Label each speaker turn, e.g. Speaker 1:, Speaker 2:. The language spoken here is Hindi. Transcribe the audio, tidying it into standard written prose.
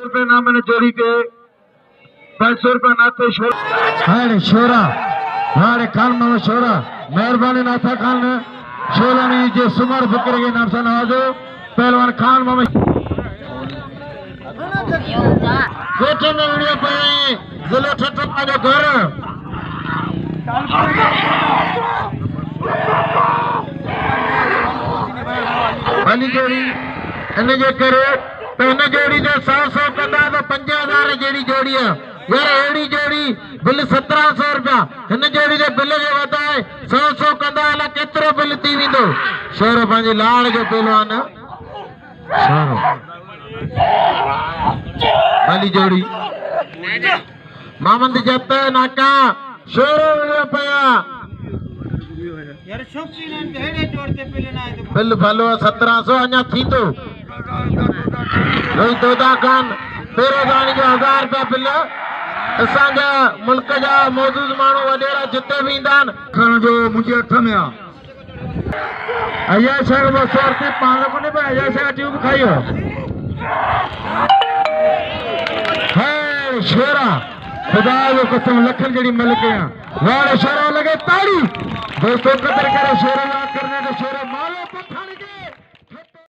Speaker 1: रुपये ना मैंने जोड़ी के 500 रुपये नाते शोरा हारे खान मामा शोरा मेहरबानी नाथा खान शोला ने जे सुमर बुकरे के नाम से नवाजो पहलवान खान मामा गोटे में वीडियो पे जिले ठट्टा जो घर वाली जोड़ी इन जे करे पहने जोड़ी जो 100 कंदा तो 5000 जेडी जोड़ी है यार एड़ी जोड़ी बिल 1700 रुपया इन जोड़ी जो बिल जो वधाए 100 कंदा अला केतरो बिल थी विंदो शोर पंहिंजे लाड़ जो पहलवान वाली जोड़ी मामंद जत नाका शोर पया
Speaker 2: यार शौकी ने ढेरे जोड़ते पहले ना
Speaker 1: बिल भलो 1700 अञा थी तो रोई तोता खान पेरोदानी जो 1000 रुपया बिल असांजा मुल्क जा मौजूद माण्हू वडेरा जिते भी ईंदा आहिनि खण जो मुंहिंजे हथ में आहे अया शहर 200 रुपये पाण कोन्हे पिया अया शहर ट्यूब खाई है शेरा खुदा जो कसम लखन जड़ी मिल के वाड़ शेरा लगे ताड़ी दोस्तों कदर करे शेरा करने के शेरा मालो